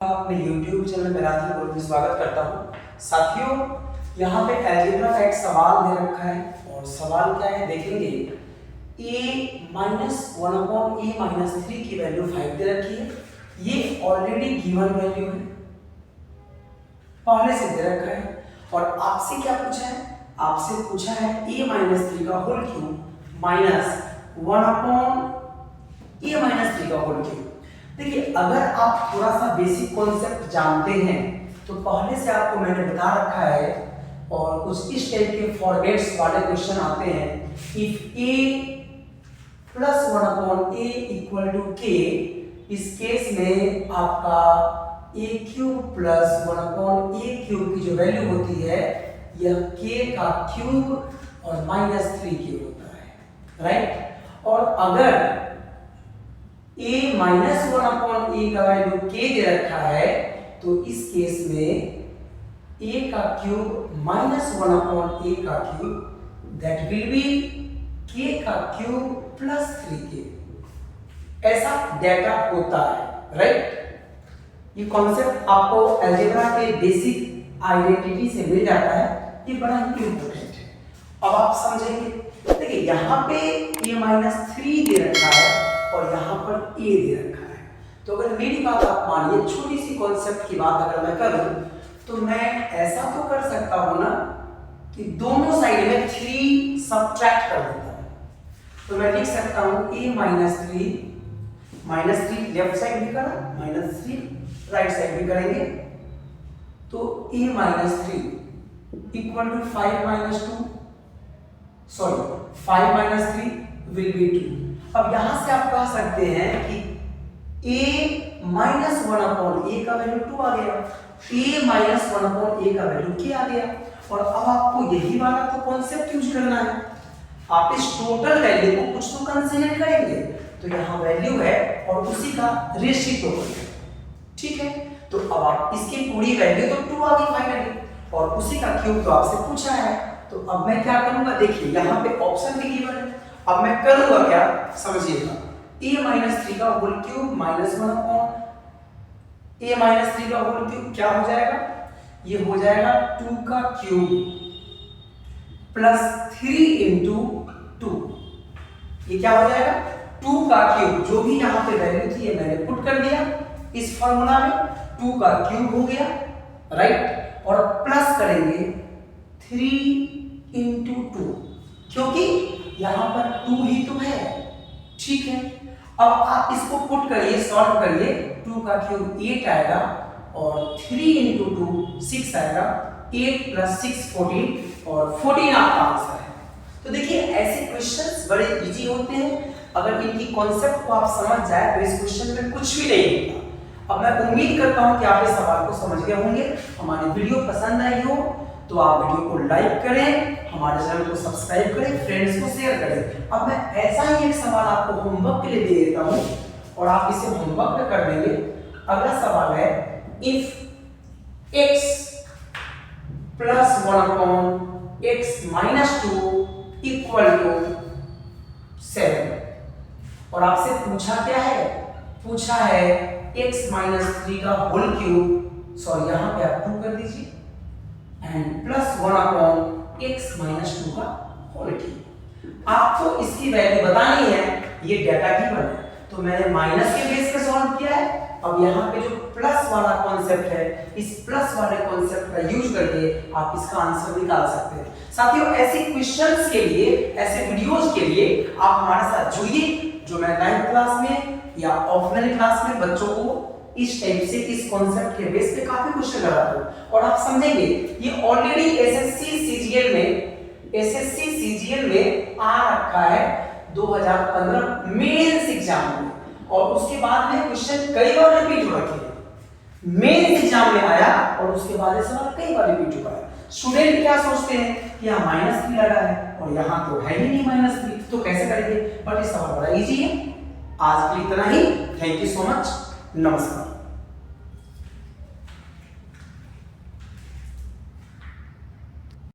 अपने YouTube channel marathon board में स्वागत करता हूँ। साथियों, यहाँ पे अलजेब्रा का एक सवाल दे रखा है और सवाल क्या है देखेंगे। a-1/a-3 की वैल्यू 5 दे रखी है। ये ऑलरेडी गिवन वैल्यू है, पहले से दे रखा है। और आपसे क्या पूछा है? आपसे पूछा है a-3 का होल क्यूब माइनस 1/a-3 का होल क्यूब। देखिए, अगर आप थोड़ा सा बेसिक कॉन्सेप्ट जानते हैं तो पहले से आपको मैंने बता रखा है और कुछ इस टाइप के फॉर्मेट्स वाले क्वेश्चन आते हैं। If a plus 1/a equal to k, इस केस में आपका a cube plus 1/a cube की जो वैल्यू होती है यह k का क्यूब और माइनस 3 क्यूब होता है, राइट। और अगर a माइनस 1/a का वैल्यू k दे रखा है तो इस केस में a का क्यूब माइनस 1/a का cube that will be k का क्यूब प्लस 3k। ऐसा डेटा होता है, राइट। ये कॉन्सेप्ट आपको अलजेब्रा के बेसिक आइडेंटिटी से मिल जाता है, ये बड़ा ही इंपॉर्टेंट है। अब आप समझेंगे, देखिए यहाँ पे a-3 दे रखा है और यहाँ पर a दे रखा है। तो अगर मेरी बात आप मानिए, छोटी सी कॉन्सेप्ट की बात अगर मैं करूं तो मैं ऐसा तो कर सकता हूं ना कि दोनों साइड में 3 सब्ट्रैक्ट कर देता हूं। तो मैं लिख सकता हूं a-3 लेफ्ट साइड भी करा, -3 राइट साइड भी करेंगे। तो a-3 equal to 5 - 3 will be 2। अब यहां से आप कह सकते हैं कि a माइनस 1/a का वैल्यू 2 आ गया, a माइनस 1/a का वैल्यू k आ गया। और अब आपको यही वाला तो कॉन्सेप्ट यूज करना है। आप इस टोटल वैल्यू को कुछ तो कंसीडर करेंगे, तो यहां वैल्यू है और उसी का रेसिप्रोकल है, ठीक है। तो अब आप इसकी पूरी वैल्यू तो 2 आ गई फाइनली, और उसी का क्यूब तो आपसे पूछा है। तो अब मैं क्या करूंगा, देखिए यहाँ पे ऑप्शन भी गिवन है। अब मैं करूंगा क्या, समझिएगा। a-3 का होल क्यूब माइनस 1/a-3 का होल क्यूब क्या हो जाएगा? ये हो जाएगा 2 का क्यूब प्लस 3 इंटू 2। ये क्या हो जाएगा? 2 का क्यूब, जो भी यहाँ पे वैल्यू थी ये मैंने पुट कर दिया इस फॉर्मूला में, 2 का क्यूब हो गया, राइट। और प्लस करेंगे 3 इंटू 2, क्योंकि यहां पर 2 ही तो है, ठीक है। अब आप इसको पुट करिए, सॉल्व करिए। 2 का क्यूब 8 आएगा और 3 इंटू 2 6 आएगा। 8 प्लस 6 14 और 14 आपका आंसर है। तो देखिए, ऐसे क्वेश्चंस बड़े इजी होते हैं। अगर इनकी कॉन्सेप्ट को आप समझ जाए तो इस क्वेश्चन में कुछ भी नहीं होता। अब मैं उम्मीद करता हूं कि आप इस सवाल को समझ गए होंगे। हमारी वीडियो पसंद आई हो तो आप वीडियो को लाइक करें, हमारे चैनल को सब्सक्राइब करें, फ्रेंड्स को शेयर करें। अब मैं ऐसा ही एक सवाल आपको होमवर्क के लिए दे देता हूं और आप इसे होमवर्क पे कर देंगे। अगला सवाल है, if x plus 1/x minus 2 equal to 7। और आपसे पूछा क्या है? पूछा है x माइनस 3 का होल क्यूब, सॉरी यहाँ पे आप 2 कर दीजिए, एंड प्लस 1/x माइनस 2 का होल क्यूब। आपको इसकी वैल्यू बतानी है, ये डेटा गिवन है तो मैंने माइनस के बेस पे सॉल्व किया है। अब यहाँ पे जो प्लस वाला कॉन्सेप्ट है, इस प्लस वाले कॉन्सेप्ट का यूज करके आप इसका आंसर निकाल सकते हैं। साथियों, ऐसे क्वेश्चंस के लिए, ऐसे वीडियोस के लिए आप हमारे साथ जुड़िए, जो मैं 9th क्लास में या ऑफलाइन क्लास में बच्चों को इस टाइप से इस कॉन्सेप्ट के बेस पे काफी क्वेश्चन लगाता हूं और आप समझेंगे। ये ऑलरेडी एसएससी सीजीएल में आ रखा है 2015 मेंस एग्जाम में, और उसके बाद में क्वेश्चन कई बार रिपीट हो रखे हैं। मेंस एग्जाम में आया और उसके बाद ये सवाल कई बार रिपीट हुआ है। स्टूडेंट क्या सोचते हैं कि यहाँ -3 लगा है और यहाँ तो है ही नहीं -3, तो कैसे करेंगे? बट ये सवाल बड़ा इजी है। आज के लिए इतना ही। Thank you so much. नमस्कार।